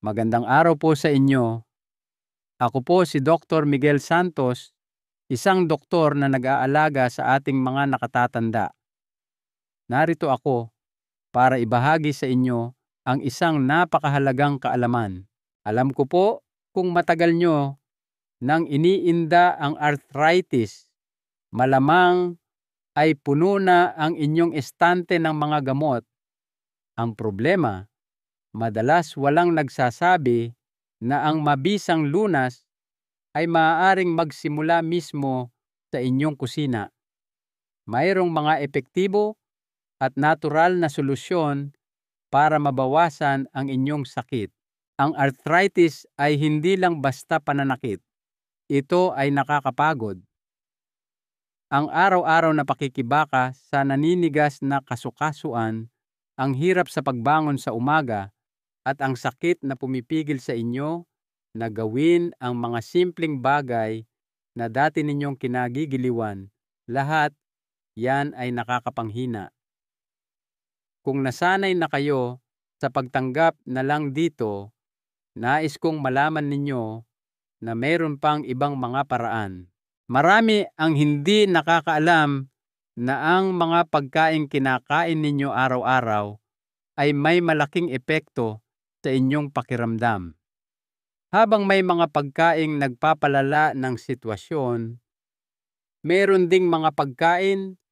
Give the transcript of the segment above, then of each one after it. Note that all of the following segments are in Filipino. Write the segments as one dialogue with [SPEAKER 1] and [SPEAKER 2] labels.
[SPEAKER 1] Magandang araw po sa inyo. Ako po si Dr. Miguel Santos, isang doktor na nag-aalaga sa ating mga nakatatanda. Narito ako para ibahagi sa inyo ang isang napakahalagang kaalaman. Alam ko po kung matagal nyo nang iniinda ang arthritis, malamang ay puno na ang inyong estante ng mga gamot. Ang problema, madalas walang nagsasabi na ang mabisang lunas ay maaaring magsimula mismo sa inyong kusina. Mayroong mga epektibo at natural na solusyon para mabawasan ang inyong sakit. Ang arthritis ay hindi lang basta pananakit. Ito ay nakakapagod. Ang araw-araw na pakikibaka sa naninigas na kasukasuan, ang hirap sa pagbangon sa umaga, at ang sakit na pumipigil sa inyo na gawin ang mga simpleng bagay na dati ninyong kinagigiliwan, lahat yan ay nakakapanghina. Kung nasanay na kayo sa pagtanggap na lang dito, nais kong malaman ninyo na mayroon pang ibang mga paraan. Marami ang hindi nakakaalam na ang mga pagkaing kinakain ninyo araw-araw ay may malaking epekto sa inyong pakiramdam. Habang may mga pagkaing nagpapalala ng sitwasyon, meron ding mga pagkain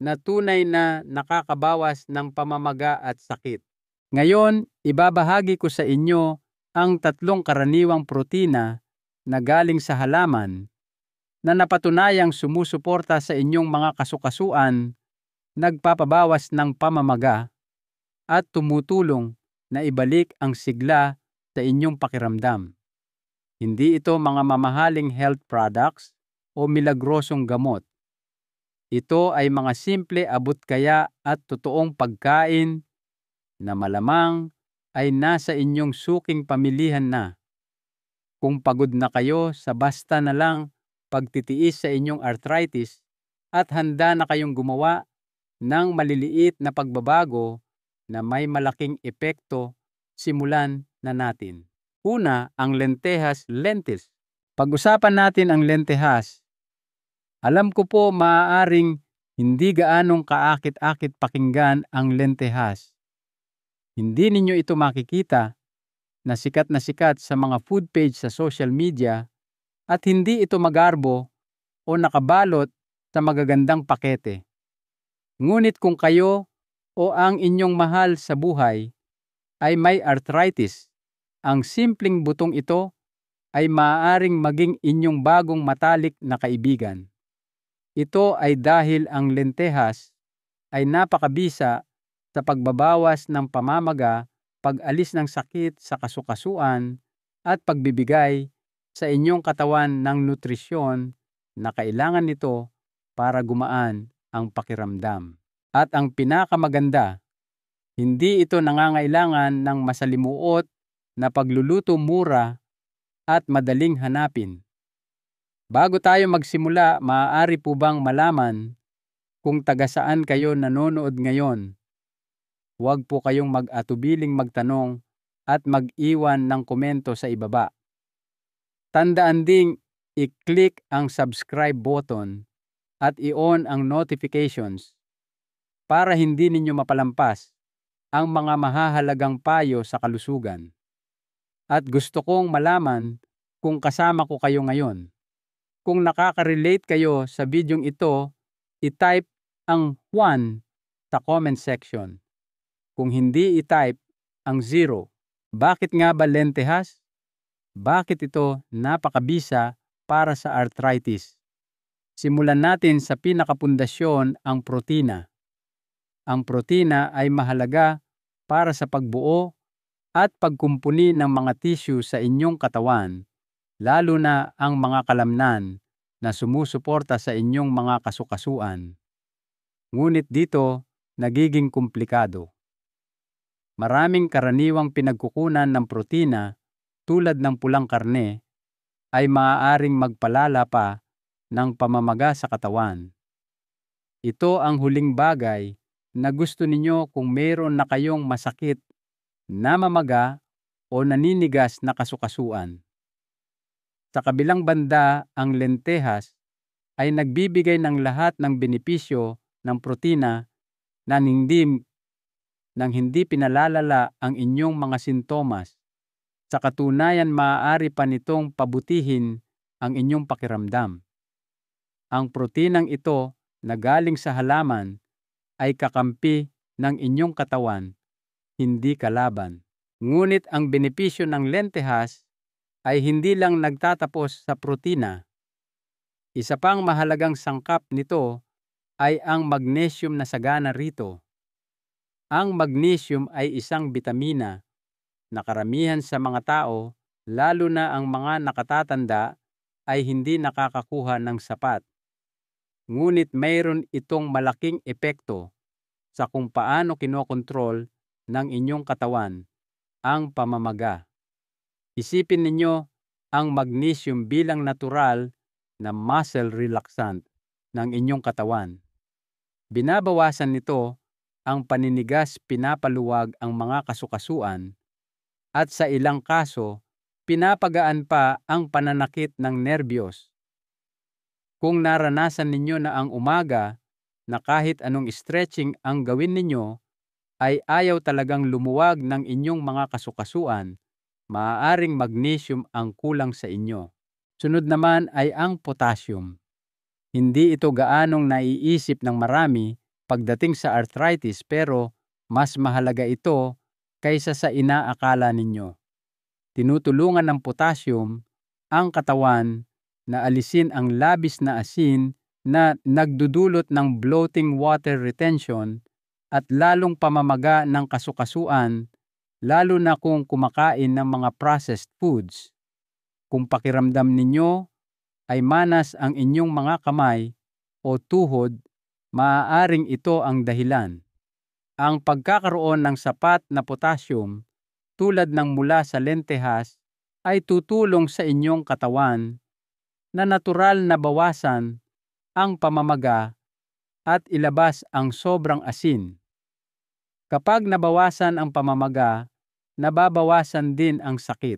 [SPEAKER 1] na tunay na nakakabawas ng pamamaga at sakit. Ngayon, ibabahagi ko sa inyo ang 3 karaniwang protina na galing sa halaman na napatunayang sumusuporta sa inyong mga kasukasuan, nagpapabawas ng pamamaga, at tumutulong na ibalik ang sigla sa inyong pakiramdam. Hindi ito mga mamahaling health products o milagrosong gamot. Ito ay mga simple abot-kaya at totoong pagkain na malamang ay nasa inyong suking pamilihan na. Kung pagod na kayo sa basta na lang pagtitiis sa inyong arthritis at handa na kayong gumawa ng maliliit na pagbabago na may malaking epekto, simulan na natin. Una, ang lentils. Pag-usapan natin ang lentehas. Alam ko po maaaring hindi gaanong kaakit-akit pakinggan ang lentehas. Hindi ninyo ito makikita na sikat sa mga food page sa social media at hindi ito magarbo o nakabalot sa magagandang pakete. Ngunit kung kayo o ang inyong mahal sa buhay ay may arthritis, ang simpleng butong ito ay maaaring maging inyong bagong matalik na kaibigan. Ito ay dahil ang lentehas ay napakabisa sa pagbabawas ng pamamaga, pag-alis ng sakit sa kasukasuan, at pagbibigay sa inyong katawan ng nutrisyon na kailangan nito para gumaan ang pakiramdam. At ang pinakamaganda, hindi ito nangangailangan ng masalimuot na pagluluto mura at madaling hanapin. Bago tayo magsimula, maaari po bang malaman kung taga saan kayo nanonood ngayon? Huwag po kayong mag-atubiling magtanong at mag-iwan ng komento sa ibaba. Tandaan ding i-click ang subscribe button at i-on ang notifications para hindi ninyo mapalampas ang mga mahahalagang payo sa kalusugan. At gusto kong malaman kung kasama ko kayo ngayon. Kung nakaka-relate kayo sa bidyong ito, i-type ang 1 sa comment section. Kung hindi, i-type ang 0. Bakit nga ba lentehas? Bakit ito napakabisa para sa arthritis? Simulan natin sa pinakapundasyon, ang protina. Ang protina ay mahalaga para sa pagbuo at pagkumpuni ng mga tissue sa inyong katawan, lalo na ang mga kalamnan na sumusuporta sa inyong mga kasukasuan. Ngunit dito, nagiging komplikado. Maraming karaniwang pinagkukunan ng protina tulad ng pulang karne ay maaaring magpalala pa ng pamamaga sa katawan. Ito ang huling bagay na gusto ninyo kung mayroon na kayong masakit, namamaga o naninigas na kasukasuan. Sa kabilang banda, ang lentehas ay nagbibigay ng lahat ng benepisyo ng protina nang hindi pinalalala ang inyong mga sintomas. Sa katunayan, maaari pa nitong pabutihin ang inyong pakiramdam. Ang protinang ito na galing sa halaman ay kakampi ng inyong katawan, hindi kalaban. Ngunit ang benepisyo ng lentehas ay hindi lang nagtatapos sa protina. Isa pang mahalagang sangkap nito ay ang magnesium na sagana rito. Ang magnesium ay isang bitamina na karamihan sa mga tao, lalo na ang mga nakatatanda, ay hindi nakakakuha ng sapat. Ngunit mayroon itong malaking epekto sa kung paano kinokontrol ng inyong katawan ang pamamaga. Isipin ninyo ang magnesium bilang natural na muscle relaxant ng inyong katawan. Binabawasan nito ang paninigas, pinapaluwag ang mga kasukasuan, at sa ilang kaso, pinapagaan pa ang pananakit ng nerbiyos. Kung naranasan ninyo na ang umaga na kahit anong stretching ang gawin ninyo, ay ayaw talagang lumuwag ng inyong mga kasukasuan, maaaring magnesium ang kulang sa inyo. Sunod naman ay ang potassium. Hindi ito gaanong naiisip ng marami pagdating sa arthritis, pero mas mahalaga ito kaysa sa inaakala ninyo. Tinutulungan ng potassium ang katawan na alisin ang labis na asin na nagdudulot ng bloating, water retention, at lalong pamamaga ng kasukasuan, lalo na kung kumakain ng mga processed foods. Kung pakiramdam ninyo ay manas ang inyong mga kamay o tuhod, maaaring ito ang dahilan. Ang pagkakaroon ng sapat na potassium tulad ng mula sa lentehas ay tutulong sa inyong katawan na natural na bawasan ang pamamaga at ilabas ang sobrang asin. Kapag nabawasan ang pamamaga, nababawasan din ang sakit.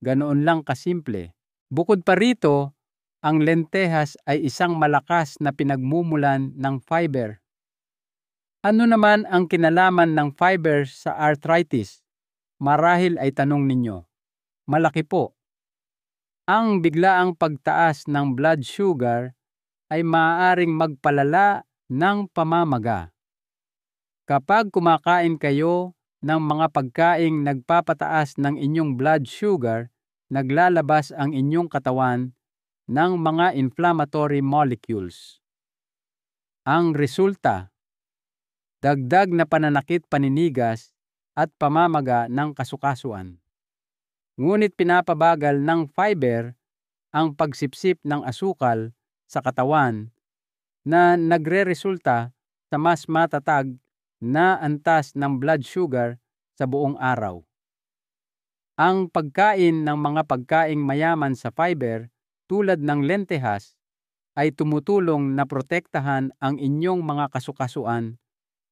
[SPEAKER 1] Ganoon lang kasimple. Bukod pa rito, ang lentehas ay isang malakas na pinagmumulan ng fiber. Ano naman ang kinalaman ng fiber sa arthritis? Marahil ay tanong ninyo. Malaki po. Ang biglaang pagtaas ng blood sugar ay maaaring magpalala ng pamamaga. Kapag kumakain kayo ng mga pagkaing nagpapataas ng inyong blood sugar, naglalabas ang inyong katawan ng mga inflammatory molecules. Ang resulta, dagdag na pananakit, paninigas, at pamamaga ng kasukasuan. Ngunit pinapabagal ng fiber ang pagsipsip ng asukal sa katawan na nagreresulta sa mas matatag na antas ng blood sugar sa buong araw. Ang pagkain ng mga pagkaing mayaman sa fiber tulad ng lentehas ay tumutulong na protektahan ang inyong mga kasukasuan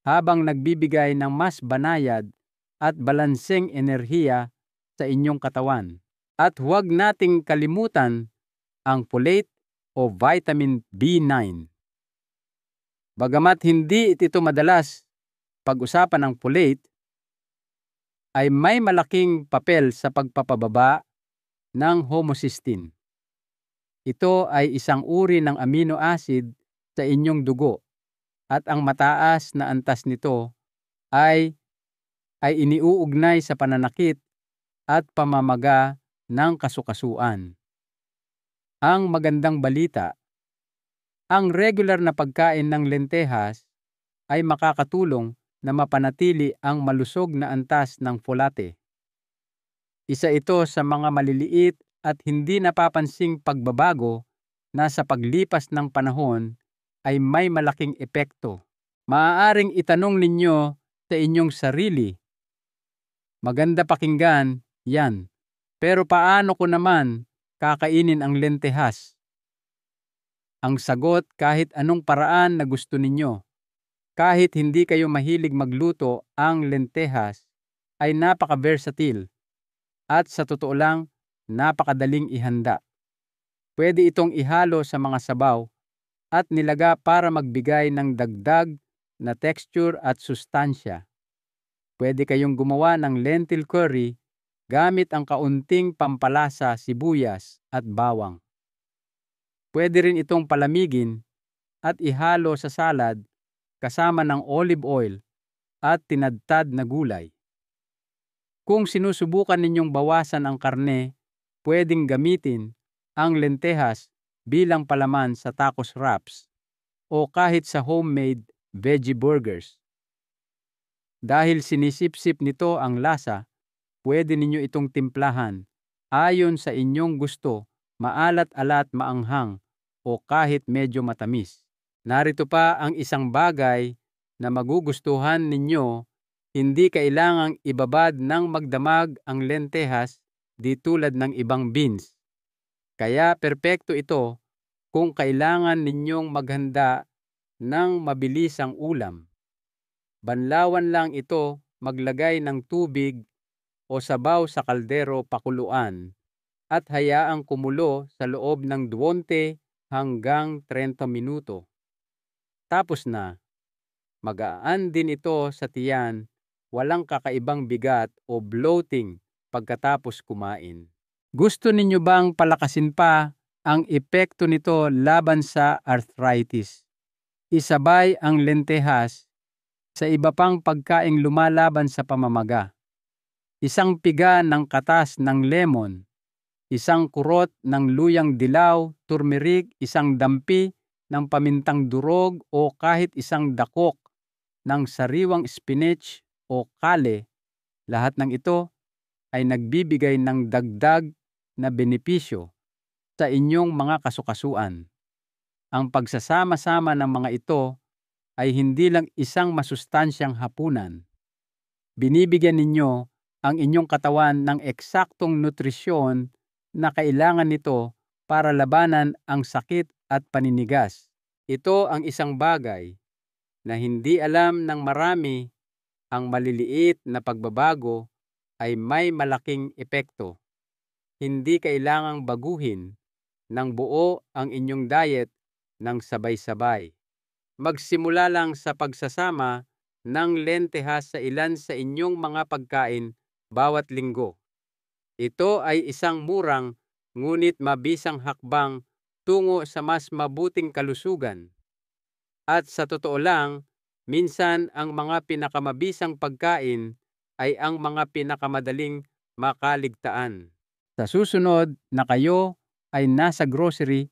[SPEAKER 1] habang nagbibigay ng mas banayad at balanseng enerhiya sa inyong katawan. At huwag nating kalimutan ang folate o vitamin B9. Bagamat hindi ito madalas pag-usapan ng folate, ay may malaking papel sa pagpapababa ng homocysteine. Ito ay isang uri ng amino acid sa inyong dugo, at ang mataas na antas nito ay iniuugnay sa pananakit at pamamaga ng kasukasuan. Ang magandang balita, ang regular na pagkain ng lentehas ay makakatulong na mapanatili ang malusog na antas ng folate. Isa ito sa mga maliliit at hindi napapansing pagbabago na sa paglipas ng panahon ay may malaking epekto. Maaaring itanong ninyo sa inyong sarili, maganda pakinggan yan, pero paano ko naman kakainin ang lentehas? Ang sagot, kahit anong paraan na gusto ninyo. Kahit hindi kayo mahilig magluto, ang lentehas ay napaka-versatile At sa totoo lang, napakadaling ihanda. Pwede itong ihalo sa mga sabaw at nilaga para magbigay ng dagdag na texture at sustansya. Pwede kayong gumawa ng lentil curry gamit ang kaunting pampalasa, sibuyas at bawang. Pwede rin itong palamigin at ihalo sa salad kasama ng olive oil at tinadtad na gulay. Kung sinusubukan ninyong bawasan ang karne, pwedeng gamitin ang lentehas bilang palaman sa tacos wraps o kahit sa homemade veggie burgers. Dahil sinisipsip nito ang lasa, pwede ninyo itong timplahan ayon sa inyong gusto, maalat-alat, maanghang o kahit medyo matamis. Narito pa ang isang bagay na magugustuhan ninyo. Hindi kailangang ibabad ng magdamag ang lentehas di tulad ng ibang beans. Kaya perpekto ito kung kailangan ninyong maghanda ng mabilisang ulam. Banlawan lang ito, maglagay ng tubig o sabaw sa kaldero, pakuluan at hayaang kumulo sa loob ng 20 hanggang 30 minuto. Tapos na. Magaan din ito sa tiyan. Walang kakaibang bigat o bloating pagkatapos kumain. Gusto ninyo bang palakasin pa ang epekto nito laban sa arthritis? Isabay ang lentehas sa iba pang pagkaing lumalaban sa pamamaga. Isang piga ng katas ng lemon, isang kurot ng luyang dilaw, turmeric, isang dampi ng pamintang durog o kahit isang dakok ng sariwang spinach o kale, lahat ng ito ay nagbibigay ng dagdag na benepisyo sa inyong mga kasukasuan. Ang pagsasama-sama ng mga ito ay hindi lang isang masustansyang hapunan. Binibigyan ninyo ang inyong katawan ng eksaktong nutrisyon na kailangan nito para labanan ang sakit at paninigas. Ito ang isang bagay na hindi alam ng marami. Ang maliliit na pagbabago ay may malaking epekto. Hindi kailangang baguhin ng buo ang inyong diet ng sabay-sabay. Magsimula lang sa pagsasama ng lentehas sa ilan sa inyong mga pagkain bawat linggo. Ito ay isang murang ngunit mabisang hakbang tungo sa mas mabuting kalusugan. At sa totoo lang, minsan ang mga pinakamabisang pagkain ay ang mga pinakamadaling makaligtaan. Sa susunod na kayo ay nasa grocery,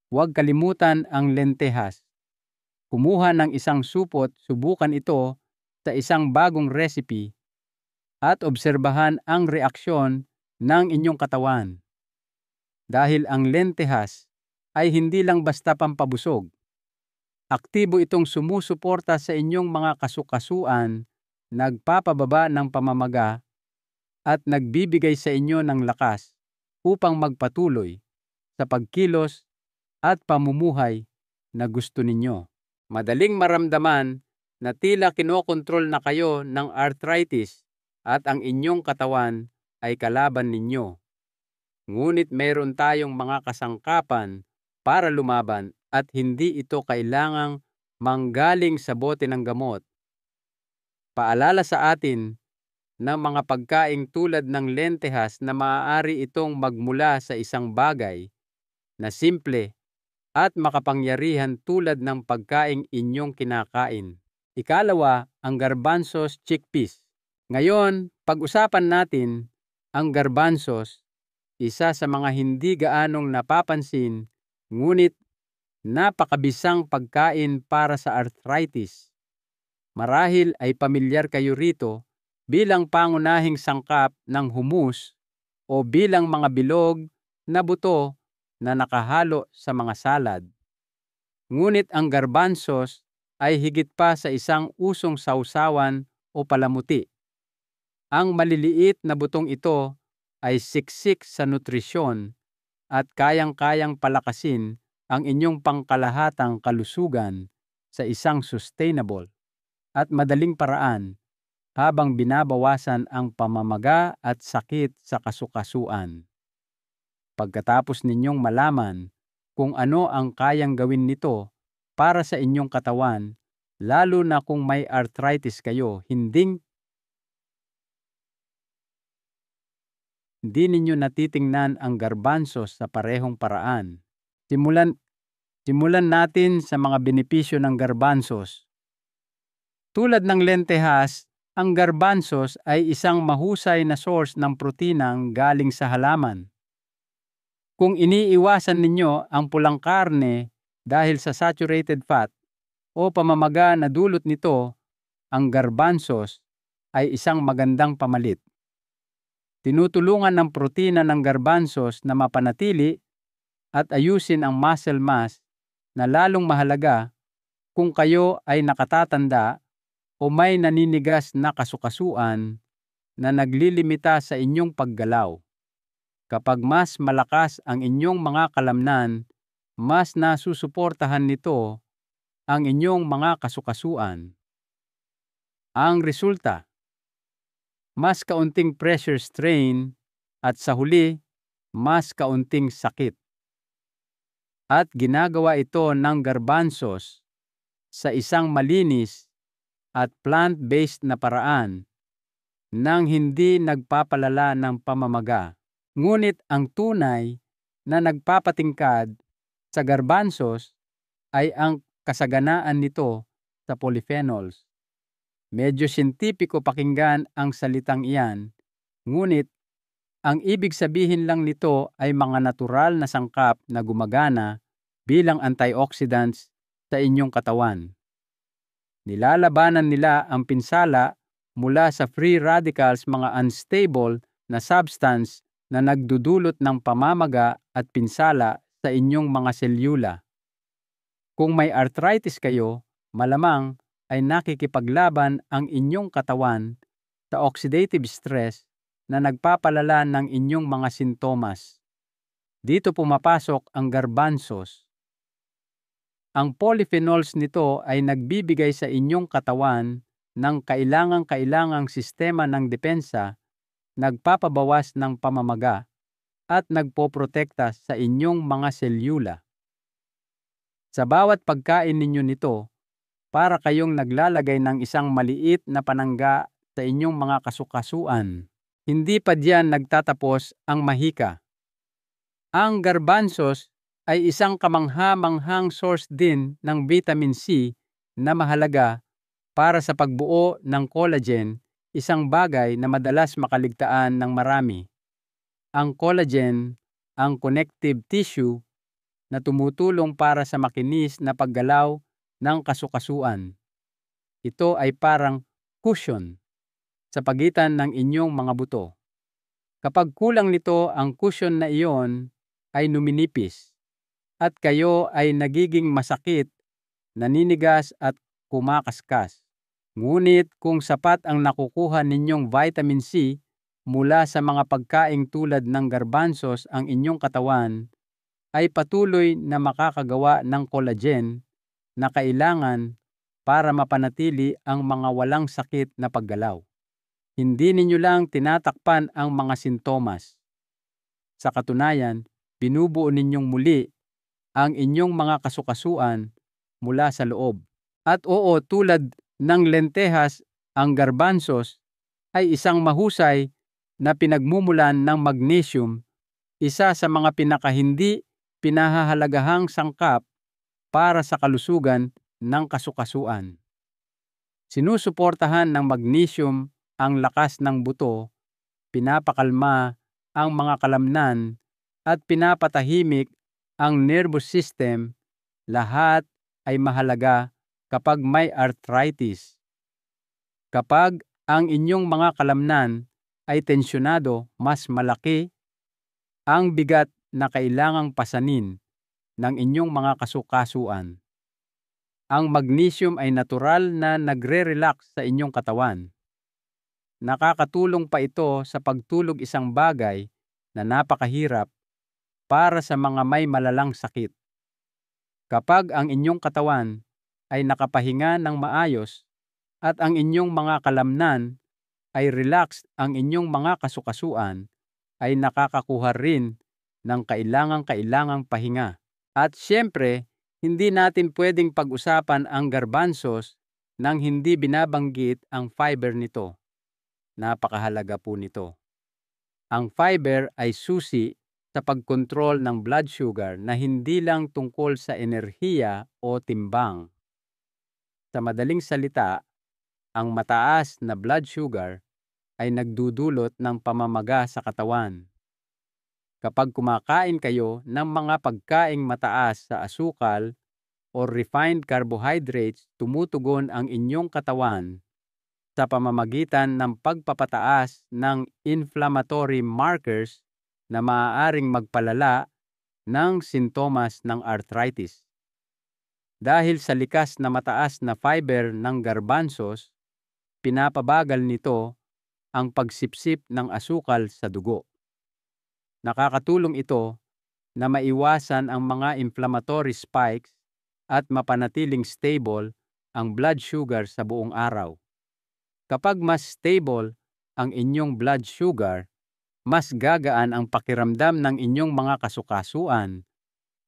[SPEAKER 1] huwag kalimutan ang lentehas. Kumuha ng isang supot, subukan ito sa isang bagong recipe at obserbahan ang reaksyon ng inyong katawan. Dahil ang lentehas ay hindi lang basta pampabusog. Aktibo itong sumusuporta sa inyong mga kasukasuan, nagpapababa ng pamamaga at nagbibigay sa inyo ng lakas upang magpatuloy sa pagkilos at pamumuhay na gusto ninyo. Madaling maramdaman na tila kinokontrol na kayo ng arthritis at ang inyong katawan ay kalaban ninyo. Ngunit mayroon tayong mga kasangkapan para lumaban at hindi ito kailangang manggaling sa bote ng gamot. Paalala sa atin ng mga pagkaing tulad ng lentehas na maaari itong magmula sa isang bagay na simple at makapangyarihan tulad ng pagkaing inyong kinakain. Ikalawa, ang garbanzos chickpeas. Ngayon, pag-usapan natin ang garbanzos, isa sa mga hindi gaanong napapansin ngunit napakabisang pagkain para sa arthritis. Marahil ay pamilyar kayo rito bilang pangunahing sangkap ng hummus o bilang mga bilog na buto na nakahalo sa mga salad. Ngunit ang garbanzos ay higit pa sa isang usong sausawan o palamuti. Ang maliliit na butong ito ay siksik sa nutrisyon at kayang-kayang palakasin ang inyong pangkalahatang kalusugan sa isang sustainable at madaling paraan habang binabawasan ang pamamaga at sakit sa kasukasuan. Pagkatapos ninyong malaman kung ano ang kayang gawin nito para sa inyong katawan, lalo na kung may arthritis kayo, hindi ninyo natitingnan ang garbanzos sa parehong paraan. Simulan natin sa mga benepisyo ng garbanzos. Tulad ng lentehas, ang garbanzos ay isang mahusay na source ng proteinang galing sa halaman. Kung iniiwasan ninyo ang pulang karne dahil sa saturated fat o pamamaga na dulot nito, ang garbanzos ay isang magandang pamalit. Tinutulungan ng protina ng garbanzos na mapanatili at ayusin ang muscle mass na lalong mahalaga kung kayo ay nakatatanda o may naninigas na kasukasuan na naglilimita sa inyong paggalaw. Kapag mas malakas ang inyong mga kalamnan, mas nasusuportahan nito ang inyong mga kasukasuan. Ang resulta, mas kaunting pressure strain at sa huli, mas kaunting sakit. At ginagawa ito ng garbanzos sa isang malinis at plant-based na paraan nang hindi nagpapalala ng pamamaga. Ngunit ang tunay na nagpapatingkad sa garbanzos ay ang kasaganaan nito sa polyphenols. Medyo siyentipiko pakinggan ang salitang iyan, ngunit ang ibig sabihin lang nito ay mga natural na sangkap na gumagana bilang antioxidants sa inyong katawan. Nilalabanan nila ang pinsala mula sa free radicals, mga unstable na substance na nagdudulot ng pamamaga at pinsala sa inyong mga selyula. Kung may arthritis kayo, malamang ay nakikipaglaban ang inyong katawan sa oxidative stress na nagpapalala ng inyong mga sintomas. Dito pumapasok ang garbanzos. Ang polyphenols nito ay nagbibigay sa inyong katawan ng kailangang sistema ng depensa, nagpapabawas ng pamamaga, at nagpoprotekta sa inyong mga selyula. Sa bawat pagkain ninyo nito, para kayong naglalagay ng isang maliit na panangga sa inyong mga kasukasuan. Hindi pa diyan nagtatapos ang mahika. Ang garbanzos ay isang kamangha-manghang source din ng vitamin C na mahalaga para sa pagbuo ng collagen, isang bagay na madalas makaligtaan ng marami. Ang collagen, ang connective tissue na tumutulong para sa makinis na paggalaw ng kasukasuan. Ito ay parang cushion sa pagitan ng inyong mga buto. Kapag kulang nito, ang cushion na iyon ay numinipis at kayo ay nagiging masakit, naninigas at kumakaskas. Ngunit kung sapat ang nakukuha ninyong vitamin C mula sa mga pagkaing tulad ng garbanzos, ang inyong katawan ay patuloy na makakagawa ng collagen na kailangan para mapanatili ang mga walang sakit na paggalaw. Hindi ninyo lang tinatakpan ang mga sintomas. Sa katunayan, binubuo ninyong muli ang inyong mga kasukasuan mula sa loob. At oo, tulad ng lentehas, ang garbanzos ay isang mahusay na pinagmumulan ng magnesium, isa sa mga pinakahindi pinahahalagahang sangkap para sa kalusugan ng kasukasuan. Sinusuportahan ng magnesium ang lakas ng buto, pinapakalma ang mga kalamnan, at pinapatahimik ang nervous system. Lahat ay mahalaga kapag may arthritis. Kapag ang inyong mga kalamnan ay tensyonado, mas malaki ang bigat na kailangang pasanin ng inyong mga kasukasuan. Ang magnesium ay natural na nagre-relax sa inyong katawan. Nakakatulong pa ito sa pagtulog, isang bagay na napakahirap para sa mga may malalang sakit. Kapag ang inyong katawan ay nakapahinga ng maayos at ang inyong mga kalamnan ay relaxed ang inyong mga kasukasuan, ay nakakakuha rin ng kailangang pahinga. At siyempre, hindi natin pwedeng pag-usapan ang garbanzos nang hindi binabanggit ang fiber nito. Napakahalaga po nito. Ang fiber ay susi sa pagkontrol ng blood sugar na hindi lang tungkol sa enerhiya o timbang. Sa madaling salita, ang mataas na blood sugar ay nagdudulot ng pamamaga sa katawan. Kapag kumakain kayo ng mga pagkaing mataas sa asukal o refined carbohydrates, tumutugon ang inyong katawan sa pamamagitan ng pagpapataas ng inflammatory markers na maaaring magpalala ng sintomas ng arthritis. Dahil sa likas na mataas na fiber ng garbanzos, pinapabagal nito ang pagsipsip ng asukal sa dugo. Nakakatulong ito na maiwasan ang mga inflammatory spikes at mapanatiling stable ang blood sugar sa buong araw. Kapag mas stable ang inyong blood sugar, mas gagaan ang pakiramdam ng inyong mga kasukasuan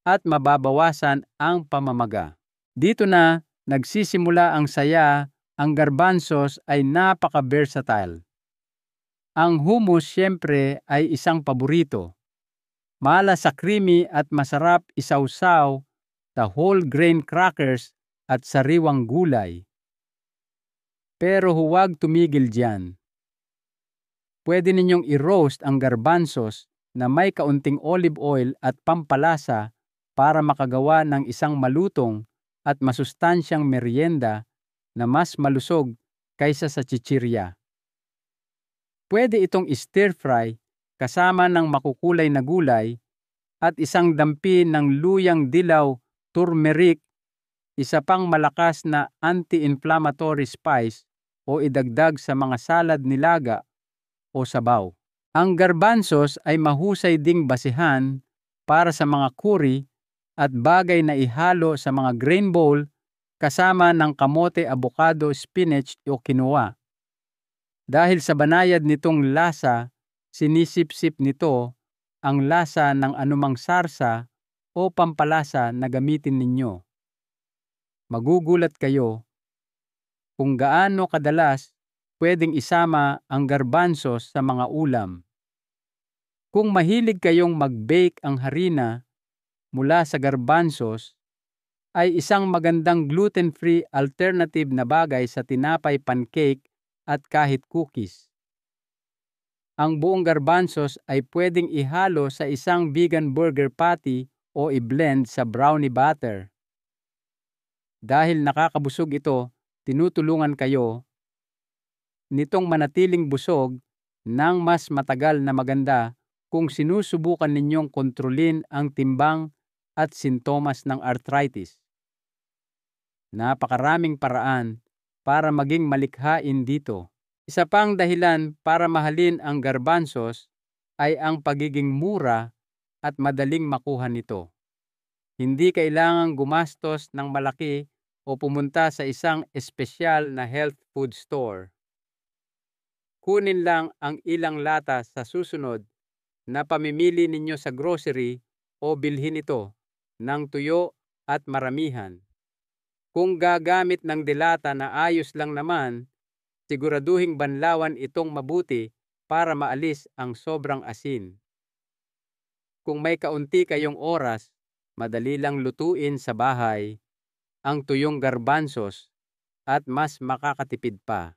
[SPEAKER 1] at mababawasan ang pamamaga. Dito na nagsisimula ang saya. Ang garbanzos ay napaka-versatile. Ang hummus siyempre ay isang paborito. Malas sa creamy at masarap isawsaw sa whole grain crackers at sariwang gulay. Pero huwag tumigil diyan. Pwede ninyong i-roast ang garbanzos na may kaunting olive oil at pampalasa para makagawa ng isang malutong at masustansyang merienda na mas malusog kaysa sa chichirya. Pwede itong stir-fry kasama ng makukulay na gulay at isang dampi ng luyang dilaw, turmeric, isa pang malakas na anti-inflammatory spice o idagdag sa mga salad nilaga o sabaw. Ang garbanzos ay mahusay ding basihan para sa mga curry at bagay na ihalo sa mga grain bowl kasama ng kamote, avocado, spinach o quinoa. Dahil sa banayad nitong lasa, sinisip-sip nito ang lasa ng anumang sarsa o pampalasa na gamitin ninyo. Magugulat kayo kung gaano kadalas pwedeng isama ang garbanzos sa mga ulam. Kung mahilig kayong mag-bake ang harina mula sa garbanzos, ay isang magandang gluten-free alternative na bagay sa tinapay, pancake at kahit cookies. Ang buong garbanzos ay pwedeng ihalo sa isang vegan burger patty o i-blend sa brownie batter. Dahil nakakabusog ito, tinutulungan kayo nitong manatiling busog ng mas matagal na maganda kung sinusubukan ninyong kontrolin ang timbang at sintomas ng arthritis. Napakaraming paraan para maging malikhain dito. Isa pang dahilan para mahalin ang garbanzos ay ang pagiging mura at madaling makuha nito. Hindi kailangang gumastos ng malaki o pumunta sa isang espesyal na health food store. Kunin lang ang ilang lata sa susunod na pamimili ninyo sa grocery o bilhin ito ng tuyo at maramihan. Kung gagamit ng delata na ayos lang naman, siguraduhing banlawan itong mabuti para maalis ang sobrang asin. Kung may kaunti kayong oras, madali lang lutuin sa bahay ang tuyong garbanzos at mas makakatipid pa.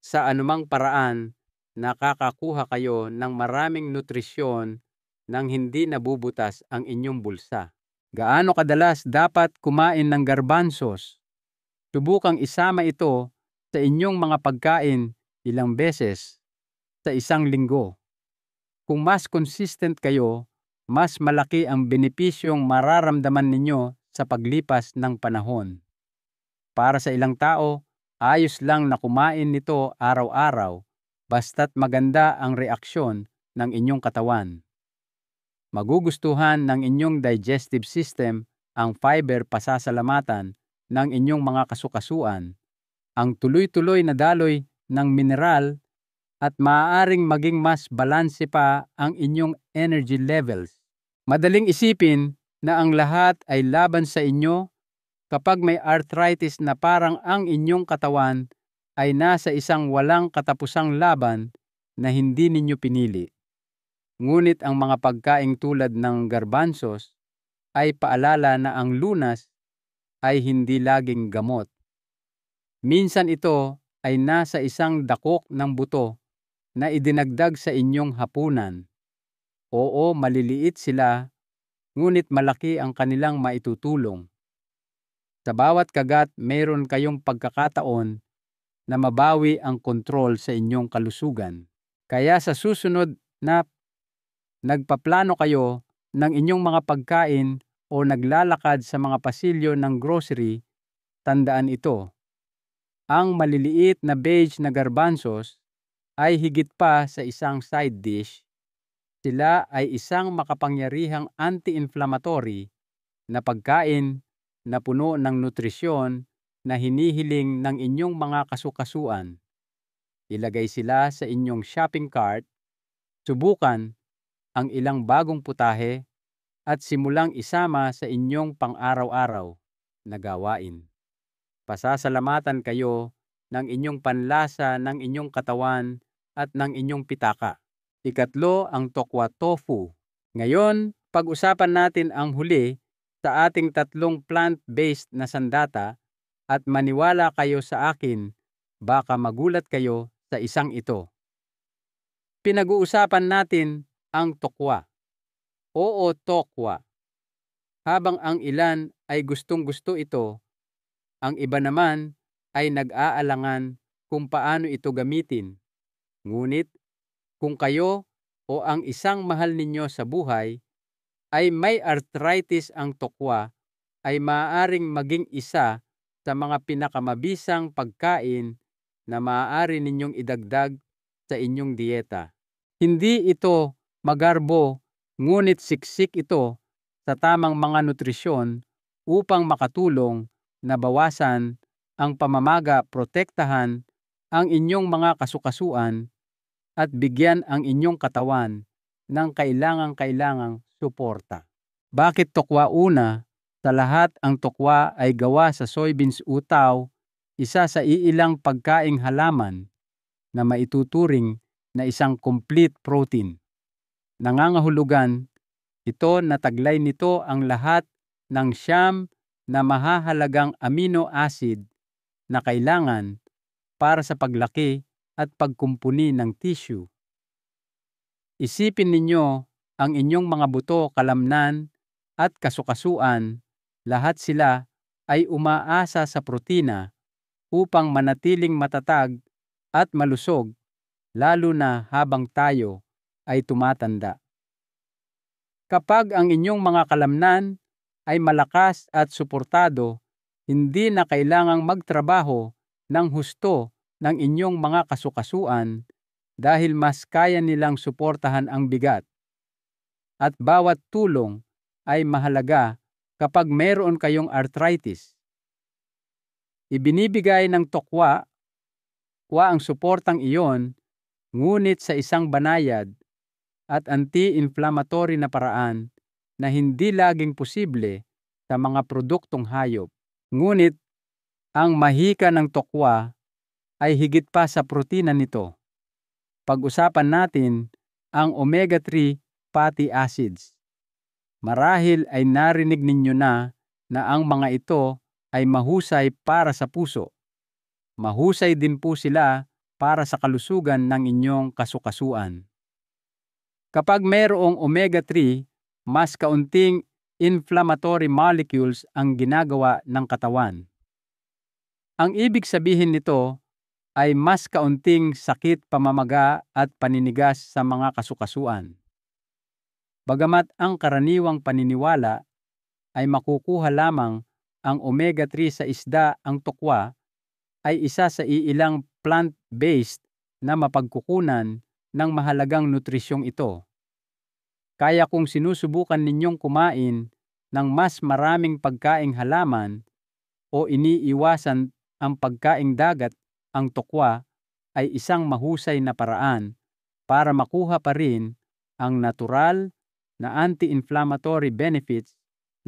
[SPEAKER 1] Sa anumang paraan, nakakakuha kayo ng maraming nutrisyon nang hindi nabubutas ang inyong bulsa. Gaano kadalas dapat kumain ng garbanzos? Subukang isama ito sa inyong mga pagkain ilang beses sa isang linggo. Kung mas consistent kayo, mas malaki ang benepisyong mararamdaman ninyo sa paglipas ng panahon. Para sa ilang tao, ayos lang na kumain nito araw-araw basta't maganda ang reaksyon ng inyong katawan. Magugustuhan ng inyong digestive system ang fiber, pasasalamatan ng inyong mga kasukasuan. Ang tuloy-tuloy na daloy ng mineral at maaaring maging mas balanse pa ang inyong energy levels. Madaling isipin na ang lahat ay laban sa inyo kapag may arthritis na parang ang inyong katawan ay nasa isang walang katapusang laban na hindi ninyo pinili. Ngunit ang mga pagkaing tulad ng garbanzos ay paalala na ang lunas ay hindi laging gamot. Minsan ito ay nasa isang dakok ng buto na idinagdag sa inyong hapunan. Oo, maliliit sila, ngunit malaki ang kanilang maitutulong. Sa bawat kagat, mayroon kayong pagkakataon na mabawi ang kontrol sa inyong kalusugan. Kaya sa susunod na nagpaplano kayo ng inyong mga pagkain o naglalakad sa mga pasilyo ng grocery, tandaan ito. Ang maliliit na beige na garbanzos ay higit pa sa isang side dish. Sila ay isang makapangyarihang anti-inflammatory na pagkain na puno ng nutrisyon na hinihiling ng inyong mga kasukasuan. Ilagay sila sa inyong shopping cart, subukan ang ilang bagong putahe at simulang isama sa inyong pang-araw-araw na gawain. Pasasalamatan kayo ng inyong panlasa ng inyong katawan at ng inyong pitaka. Ikatlo, ang tokwa tofu. Ngayon, pag-usapan natin ang huli sa ating 3 plant-based na sandata at maniwala kayo sa akin, baka magulat kayo sa isang ito. Pinag-uusapan natin ang tokwa. Oo, tokwa. Habang ang ilan ay gustong-gusto ito, ang iba naman ay nag-aalangan kung paano ito gamitin. Ngunit, kung kayo o ang isang mahal ninyo sa buhay ay may arthritis, ang tokwa ay maaaring maging isa sa mga pinakamabisang pagkain na maaari ninyong idagdag sa inyong dieta. Hindi ito magarbo, ngunit siksik ito sa tamang mga nutrisyon upang makatulong na bawasan ang pamamaga, protektahan ang inyong mga kasukasuan at bigyan ang inyong katawan ng kailangang suporta. Bakit tokwa? Una, sa lahat ang tokwa ay gawa sa soybeans utaw, isa sa iilang pagkaing halaman na maituturing na isang complete protein. Nangangahulugan ito na taglay nito ang lahat ng siyam na mahahalagang amino acid na kailangan para sa paglaki at pagkumpuni ng tissue. Isipin ninyo ang inyong mga buto, kalamnan at kasukasuan, lahat sila ay umaasa sa protina upang manatiling matatag at malusog, lalo na habang tayo ay tumatanda. Kapag ang inyong mga kalamnan ay malakas at suportado, hindi na kailangang magtrabaho ng husto ng inyong mga kasukasuan dahil mas kaya nilang suportahan ang bigat. At bawat tulong ay mahalaga kapag mayroon kayong arthritis. Ibinibigay ng tokwa ang suportang iyon, ngunit sa isang banayad at anti-inflammatory na paraan na hindi laging posible sa mga produktong hayop. Ngunit ang mahika ng tokwa ay higit pa sa protina nito. Pag-usapan natin ang omega-3 fatty acids. Marahil ay narinig ninyo na ang mga ito ay mahusay para sa puso. Mahusay din po sila para sa kalusugan ng inyong kasukasuan. Kapag mayroong omega-3, mas kaunting inflammatory molecules ang ginagawa ng katawan. Ang ibig sabihin nito ay mas kaunting sakit, pamamaga at paninigas sa mga kasukasuan. Bagamat ang karaniwang paniniwala ay makukuha lamang ang omega-3 sa isda, ang tokwa ay isa sa iilang plant-based na mapagkukunan ng mahalagang nutrisyong ito. Kaya kung sinusubukan ninyong kumain ng mas maraming pagkaing halaman o iniiwasan ang pagkaing dagat, ang tokwa ay isang mahusay na paraan para makuha pa rin ang natural na anti-inflammatory benefits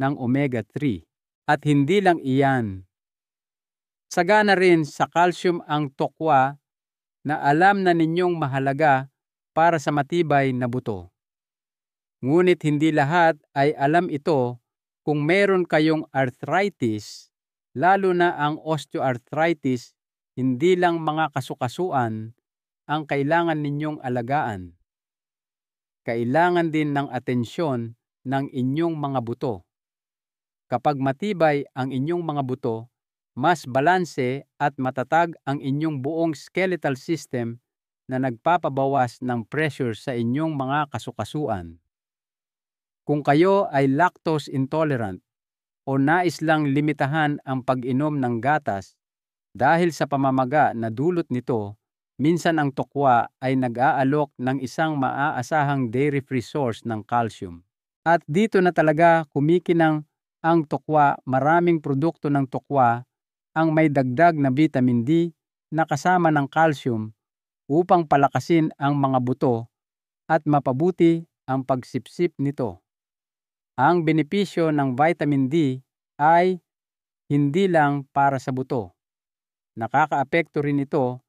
[SPEAKER 1] ng omega-3. At hindi lang iyan. Sagana rin sa calcium ang tokwa na alam na ninyong mahalaga para sa matibay na buto. Ngunit hindi lahat ay alam ito kung meron kayong arthritis, lalo na ang osteoarthritis, hindi lang mga kasukasuan ang kailangan ninyong alagaan. Kailangan din ng atensyon ng inyong mga buto. Kapag matibay ang inyong mga buto, mas balanse at matatag ang inyong buong skeletal system na nagpapabawas ng pressure sa inyong mga kasukasuan. Kung kayo ay lactose intolerant o nais lang limitahan ang pag-inom ng gatas dahil sa pamamaga na dulot nito, minsan ang tokwa ay nag-aalok ng isang maaasahang dairy-free source ng calcium. At dito na talaga kumikinang ang tokwa. Maraming produkto ng tokwa ang may dagdag na vitamin D na kasama ng calcium upang palakasin ang mga buto at mapabuti ang pagsipsip nito. Ang benepisyo ng vitamin D ay hindi lang para sa buto. Nakakaapekto rin ito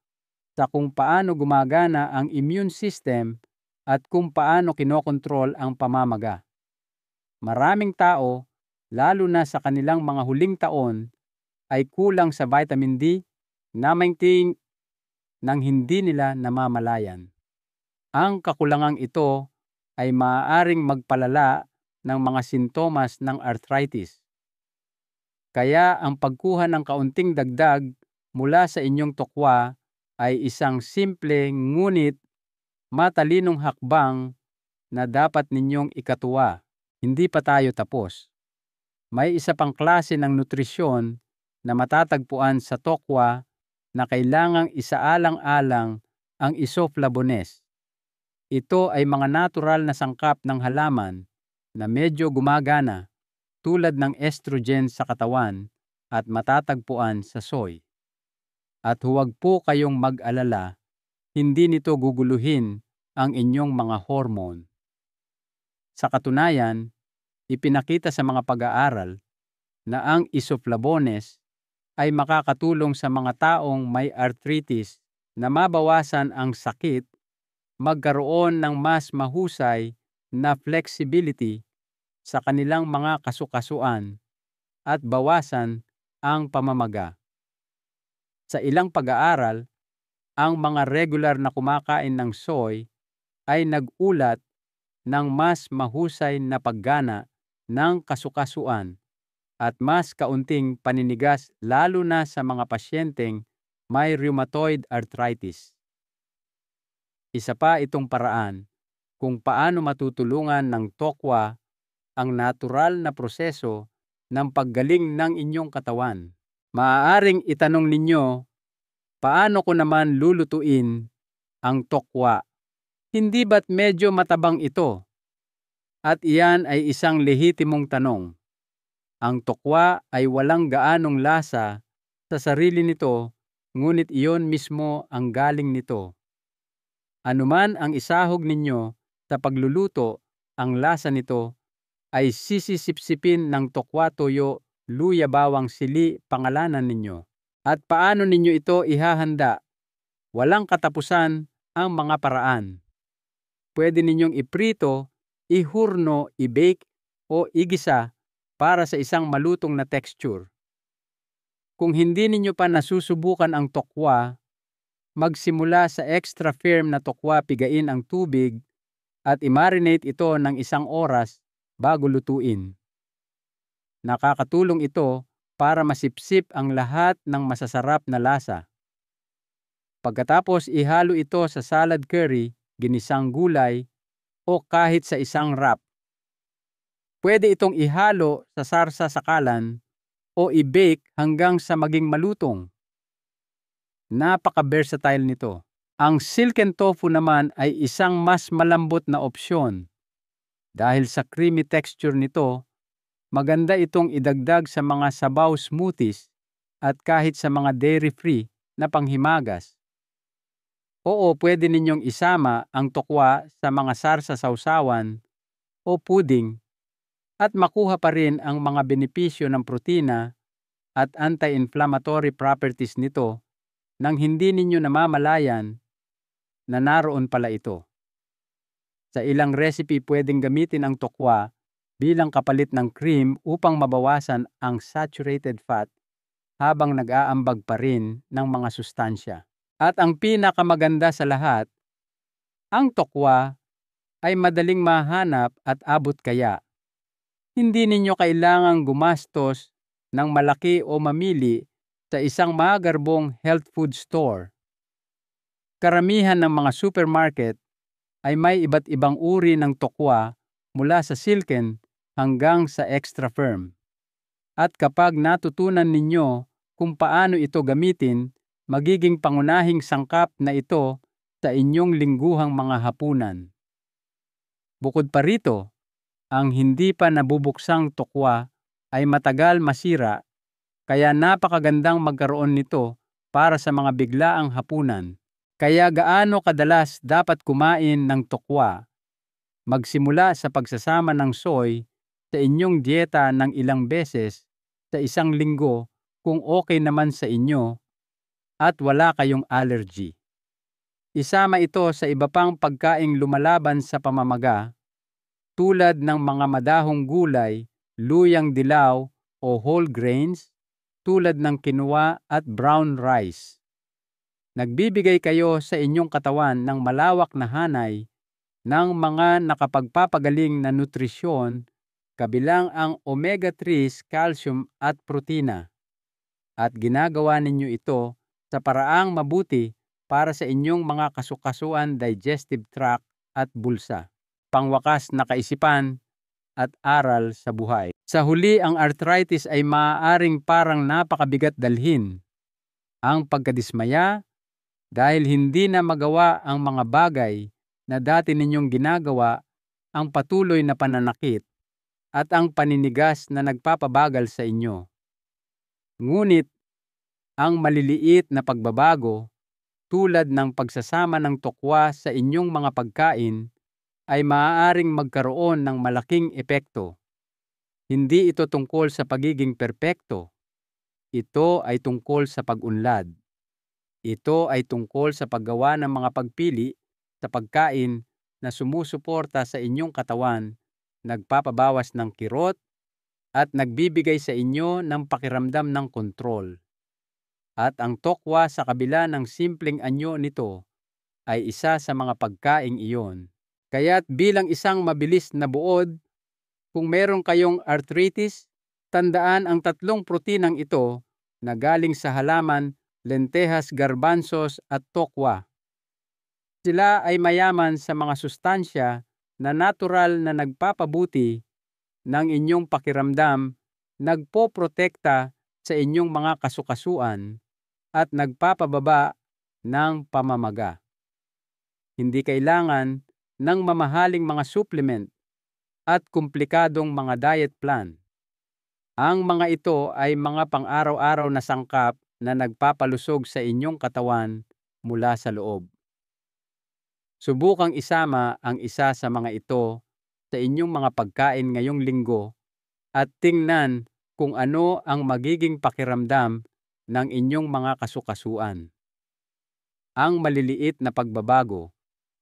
[SPEAKER 1] sa kung paano gumagana ang immune system at kung paano kinokontrol ang pamamaga. Maraming tao, lalo na sa kanilang mga huling taon, ay kulang sa vitamin D na maintain nang hindi nila namamalayan. Ang kakulangang ito ay maaaring magpalala ng mga sintomas ng arthritis. Kaya ang pagkuha ng kaunting dagdag mula sa inyong tokwa ay isang simple ngunit matalinong hakbang na dapat ninyong ikatuwa. Hindi pa tayo tapos. May isa pang klase ng nutrisyon na matatagpuan sa tokwa na kailangang isaalang-alang ang isoflavones. Ito ay mga natural na sangkap ng halaman na medyo gumagana tulad ng estrogen sa katawan at matatagpuan sa soy. At huwag po kayong mag-alala, hindi nito guguluhin ang inyong mga hormone. Sa katunayan, ipinakita sa mga pag-aaral na ang isoflavones ay makakatulong sa mga taong may arthritis na mabawasan ang sakit, magkaroon ng mas mahusay na flexibility sa kanilang mga kasukasuan at bawasan ang pamamaga. Sa ilang pag-aaral, ang mga regular na kumakain ng soy ay nag-ulat ng mas mahusay na paggana ng kasukasuan at mas kaunting paninigas lalo na sa mga pasyenteng may rheumatoid arthritis. Isa pa itong paraan kung paano matutulungan ng tokwa ang natural na proseso ng paggaling ng inyong katawan. Maaaring itanong ninyo, paano ko naman lulutuin ang tokwa? Hindi ba't medyo matabang ito? At iyan ay isang lehitimong tanong. Ang tokwa ay walang gaanong lasa sa sarili nito, ngunit iyon mismo ang galing nito. Anuman ang isahog ninyo sa pagluluto, ang lasa nito ay sisisipsipin ng tokwa, toyo, luya, bawang, sili, pangalanan ninyo. At paano ninyo ito ihahanda? Walang katapusan ang mga paraan. Pwede ninyong iprito, ihurno, i-bake o igisa para sa isang malutong na texture. Kung hindi ninyo pa nasusubukan ang tokwa, magsimula sa extra firm na tokwa, pigain ang tubig at i-marinate ito ng 1 oras bago lutuin. Nakakatulong ito para masipsip ang lahat ng masasarap na lasa. Pagkatapos ihalo ito sa salad curry, ginisang gulay, o kahit sa isang wrap. Pwede itong ihalo sa sarsa sakalan o i-bake hanggang sa maging malutong. Napaka-versatile nito. Ang silken tofu naman ay isang mas malambot na opsyon. Dahil sa creamy texture nito, maganda itong idagdag sa mga sabaw smoothies at kahit sa mga dairy-free na panghimagas. Oo, pwede ninyong isama ang tokwa sa mga sarsa-sawsawan o puding at makuha pa rin ang mga benepisyo ng protina at anti-inflammatory properties nito nang hindi ninyo namamalayan na naroon pala ito. Sa ilang recipe pwedeng gamitin ang tokwa bilang kapalit ng cream upang mabawasan ang saturated fat habang nag-aambag pa rin ng mga sustansya. At ang pinakamaganda sa lahat, ang tokwa ay madaling mahanap at abot kaya. Hindi ninyo kailangang gumastos ng malaki o mamili sa isang magarbong health food store. Karamihan ng mga supermarket ay may iba't ibang uri ng tokwa mula sa silken hanggang sa extra firm. At kapag natutunan ninyo kung paano ito gamitin, magiging pangunahing sangkap na ito sa inyong lingguhang mga hapunan. Bukod pa rito, ang hindi pa nabubuksang tokwa ay matagal masira, kaya napakagandang magkaroon nito para sa mga biglaang hapunan. Kaya gaano kadalas dapat kumain ng tokwa? Magsimula sa pagsasama ng soy sa inyong dieta ng ilang beses sa isang linggo kung okay naman sa inyo at wala kayong allergy. Isama ito sa iba pang pagkaing lumalaban sa pamamaga tulad ng mga madahong gulay, luyang dilaw o whole grains tulad ng quinoa at brown rice. Nagbibigay kayo sa inyong katawan ng malawak na hanay ng mga nakapagpapagaling na nutrisyon kabilang ang omega-3, calcium at protina. At ginagawa ninyo ito sa paraang mabuti para sa inyong mga kasukasuan, digestive tract at bulsa. Pangwakas na kaisipan at aral sa buhay. Sa huli, ang arthritis ay maaaring parang napakabigat dalhin. Ang pagkadismaya dahil hindi na magawa ang mga bagay na dati ninyong ginagawa, ang patuloy na pananakit at ang paninigas na nagpapabagal sa inyo. Ngunit ang maliliit na pagbabago tulad ng pagsasama ng tokwa sa inyong mga pagkain ay maaaring magkaroon ng malaking epekto. Hindi ito tungkol sa pagiging perpekto. Ito ay tungkol sa pag-unlad. Ito ay tungkol sa paggawa ng mga pagpili sa pagkain na sumusuporta sa inyong katawan, nagpapabawas ng kirot, at nagbibigay sa inyo ng pakiramdam ng kontrol. At ang tokwa sa kabila ng simpleng anyo nito ay isa sa mga pagkaing iyon. Kaya't bilang isang mabilis na buod, kung meron kayong arthritis, tandaan ang 3 protinang ito na galing sa halaman, lentejas, garbanzos at tokwa. Sila ay mayaman sa mga sustansya na natural na nagpapabuti ng inyong pakiramdam, nagpoprotekta sa inyong mga kasukasuan at nagpapababa ng pamamaga. Hindi kailangan ng mamahaling mga supplement at komplikadong mga diet plan. Ang mga ito ay mga pang-araw-araw na sangkap na nagpapalusog sa inyong katawan mula sa loob. Subukang isama ang isa sa mga ito sa inyong mga pagkain ngayong linggo at tingnan kung ano ang magiging pakiramdam ng inyong mga kasukasuan. Ang maliliit na pagbabago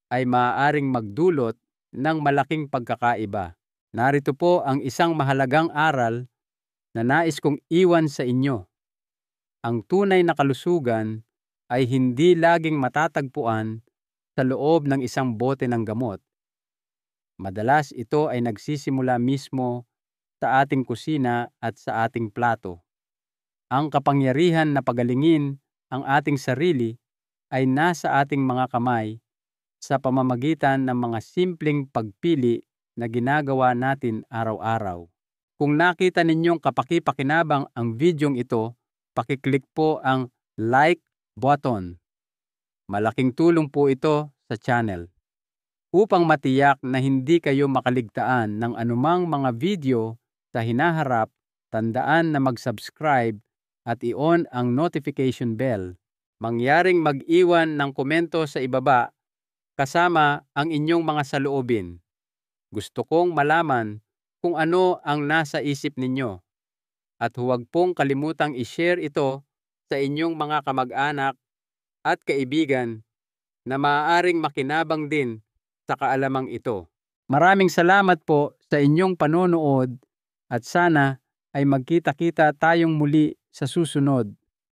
[SPEAKER 1] ay maaaring magdulot ng malaking pagkakaiba. Narito po ang isang mahalagang aral na nais kong iwan sa inyo. Ang tunay na kalusugan ay hindi laging matatagpuan sa loob ng isang bote ng gamot. Madalas ito ay nagsisimula mismo sa ating kusina at sa ating plato. Ang kapangyarihan na pagalingin ang ating sarili ay nasa ating mga kamay sa pamamagitan ng mga simpleng pagpili na ginagawa natin araw-araw. Kung nakita ninyong kapaki-pakinabang ang videong ito, pakiclick po ang like button. Malaking tulong po ito sa channel. Upang matiyak na hindi kayo makaligtaan ng anumang mga video sa hinaharap, tandaan na mag-subscribe at i-on ang notification bell mangyaring mag-iwan ng komento sa ibaba kasama ang inyong mga saloobin. Gusto kong malaman kung ano ang nasa isip ninyo. At huwag pong kalimutang i-share ito sa inyong mga kamag-anak at kaibigan na maaaring makinabang din sa kaalamang ito. Maraming salamat po sa inyong panonood at sana ay magkita-kita tayong muli sa susunod.